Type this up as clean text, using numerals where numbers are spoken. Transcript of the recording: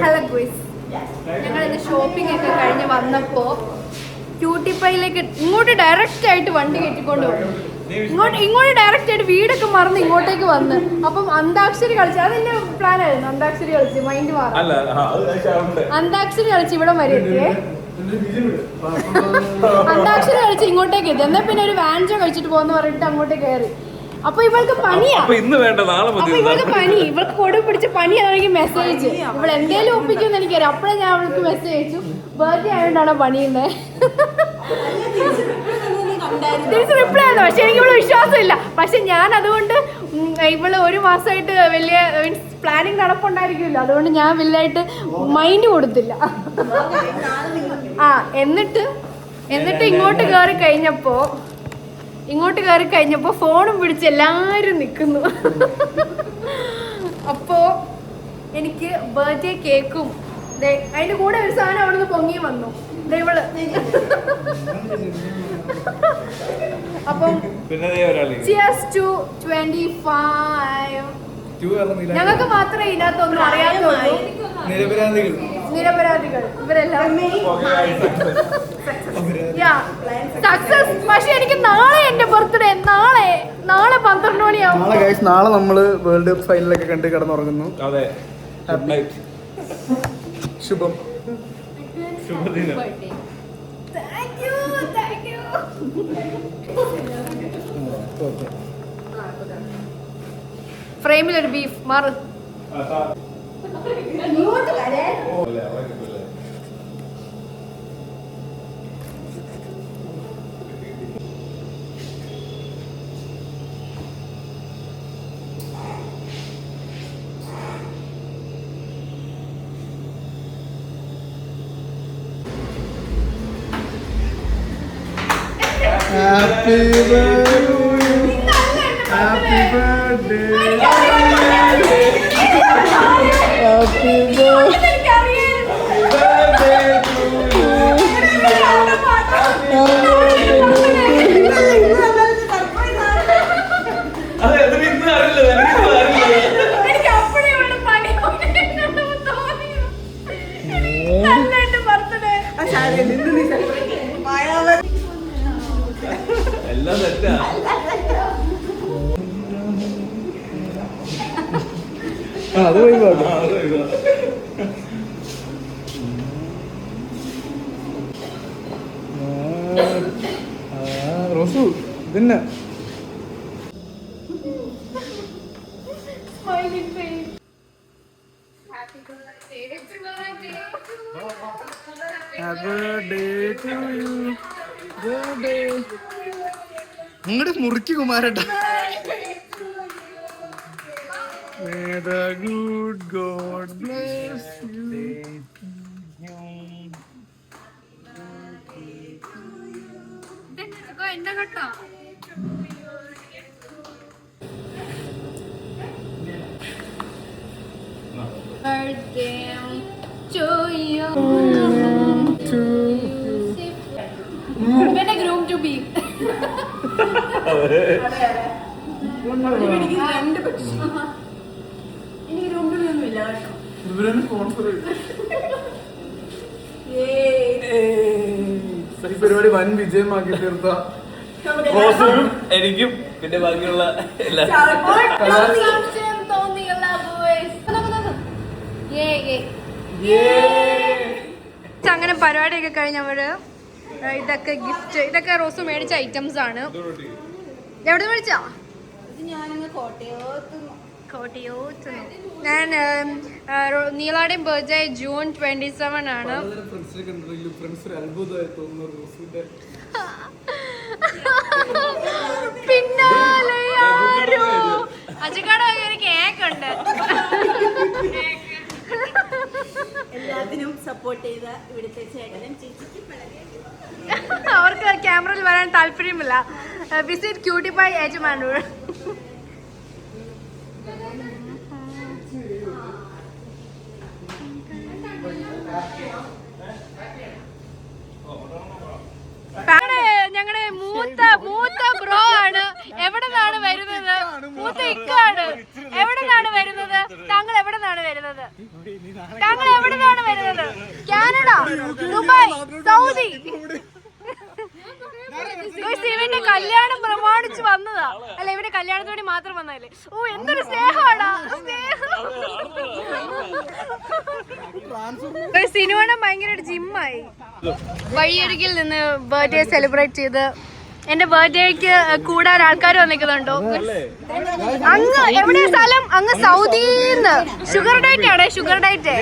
Hello ഗോയ്സ്, ഞങ്ങൾ ഇന്ന് shopping ഒക്കെ കഴിഞ്ഞ് വന്നപ്പോ ക്യൂട്ടി പൈയിലേക്ക് ഇങ്ങോട്ട് ഡയറക്റ്റ് ആയിട്ട് വണ്ടി കെട്ടിക്കൊണ്ട് പോകും. ഇങ്ങോട്ട് ഡയറക്റ്റ് ആയിട്ട് വീടൊക്കെ മറന്ന് ഇങ്ങോട്ടേക്ക് വന്ന് അപ്പം അന്താക്ഷരി കളിച്ച്, അതെന്റെ പ്ലാൻ ആയിരുന്നു. അന്താക്ഷരി കളിച്ച് മൈൻഡ് മാറും. അന്താക്ഷരി കളിച്ച് ഇവിടെ വരെ എത്തിയേ. അന്താക്ഷരി കളിച്ച് ഇങ്ങോട്ടേക്ക് എത്തി. എന്നാ പിന്നെ ഒരു വാൻജോ കഴിച്ചിട്ട് പോന്ന് പറഞ്ഞിട്ട് അങ്ങോട്ട് കയറി. അപ്പൊ ഇവൾക്ക് പനിയാ. അപ്പൊ ഇവൾക്ക് പനി, ഇവൾക്ക് കൊടു പിടിച്ച പനിയാണെങ്കിൽ മെസ്സേജ് ഇവിടെ എന്തേലും ഒപ്പിക്കുമെന്ന് എനിക്കറിയാം. അപ്പഴേ ഞാൻ അവൾക്ക് മെസ്സേജ് അയച്ചു. ബർത്ത്ഡേ ആയതുകൊണ്ടാണോ പണിയുന്നത്? തിരിച്ച് റിപ്ലൈ ആയിരുന്നു. പക്ഷെ എനിക്ക് ഇവിടെ വിശ്വാസമില്ല. പക്ഷെ ഞാൻ അതുകൊണ്ട് ഇവള് ഒരു മാസമായിട്ട് വലിയ മീൻസ് പ്ലാനിങ് നടപ്പുണ്ടായിരിക്കുമല്ലോ, അതുകൊണ്ട് ഞാൻ വലുതായിട്ട് മൈൻഡ് കൊടുത്തില്ല. എന്നിട്ട് ഇങ്ങോട്ട് കയറി കഴിഞ്ഞപ്പോ ഫോണും പിടിച്ച് എല്ലാരും നിക്കുന്നു. അപ്പോ എനിക്ക് ബർത്ത്ഡേ കേക്കും അതിന്റെ കൂടെ ഒരു സാധനം അവിടുന്ന് പൊങ്ങി വന്നു. ഇവള് അപ്പം cheers to 25. ഞങ്ങൾക്ക് മാത്രമേ ഇതിനകത്തൊന്നും അറിയാത്തുള്ളൂ. നിരപരാധികൾ ഇവരെല്ലാം സക്സസ്. പക്ഷെ എനിക്ക് നാളെ എന്റെ ബർത്ത്ഡേ, നാളെ 12 മണിയാവും. നാളെ നമ്മള് വേൾഡ് കപ്പ് ഫൈനലൊക്കെ കണ്ട് കിടന്നുറങ്ങുന്നു. ശുഭം. ഫ്രെയിമിലൊരു ബീഫ് മാറ്. Happy birthday, happy birthday, happy birthday to you. എല്ലാം തെറ്റാ. അത് പോയി റോസു ഇതന്നെ നിങ്ങളുടെ മുറുക്കി കുമാരട്ട. May the good God bless you. എന്നെ കേട്ടോ. Birthday to you. പിന്നെ ഗ്രൂം ടു ബി. പരിപാടി വൻ വിജയമാക്കി തീർത്ത എനിക്കും പിന്നെ ബാക്കിയുള്ള എല്ലാ അങ്ങനെ പരിപാടിയൊക്കെ കഴിഞ്ഞവര് ഇതൊക്കെ ഗിഫ്റ്റ്, ഇതൊക്കെ റോസ് മേടിച്ച ഐറ്റംസ് ആണ്. എവിടെ മേടിച്ചാ? കോട്ടയോത്ത്. ഞാൻ നീളാടെയും ബർത്ത്ഡേ June 27 ആണ്. പിന്നാലെയാരോ അജക്കാട് ഒരു കേക്ക് ഉണ്ട്. എല്ലാത്തിനും സപ്പോർട്ട് ചെയ്ത ഇവിടുത്തെ ചേട്ടനും ചേച്ചിക്കും അവർക്ക് ക്യാമറയിൽ വരാൻ താല്പര്യമില്ല. Visit cutie pie Ettumanoor. ഞങ്ങളുടെ മൂത്ത ബ്രോ ആണ്. എവിടെ നിന്നാണ് വരുന്നത്? മൂത്ത ഇക്കാണ്. എവിടെ നിന്നാണ് വരുന്നത്? താങ്കൾ എവിടെ നിന്നാണ് വരുന്നത്? താങ്കൾ എവിടെ നിന്നാണ് വരുന്നത്? Canada, Dubai, Saudi. ഇവന്റെ കല്യാണം പ്രമാണിച്ച് വന്നതാ. അല്ല, ഇവന്റെ കല്യാണത്തോടെ മാത്രം വന്നതല്ലേ. ഓ, എന്തൊരു സ്നേഹമാടാ. സിനുവണം ഭയങ്കര ജിമ്മായി. വഴിയരികിൽ നിന്ന് ബർത്ത്ഡേ സെലിബ്രേറ്റ് ചെയ്ത് എന്റെ ബർത്ത്ഡേക്ക് കൂടാൻ ആൾക്കാർ വന്നിരിക്കുന്നുണ്ടോ? അങ്ങ് എവിടെ സ്ഥലം? അങ്ങ് സൗദിന്ന്. ഷുഗർ ഡയറ്റ് ആണേ, ഷുഗർ ഡയറ്റ്.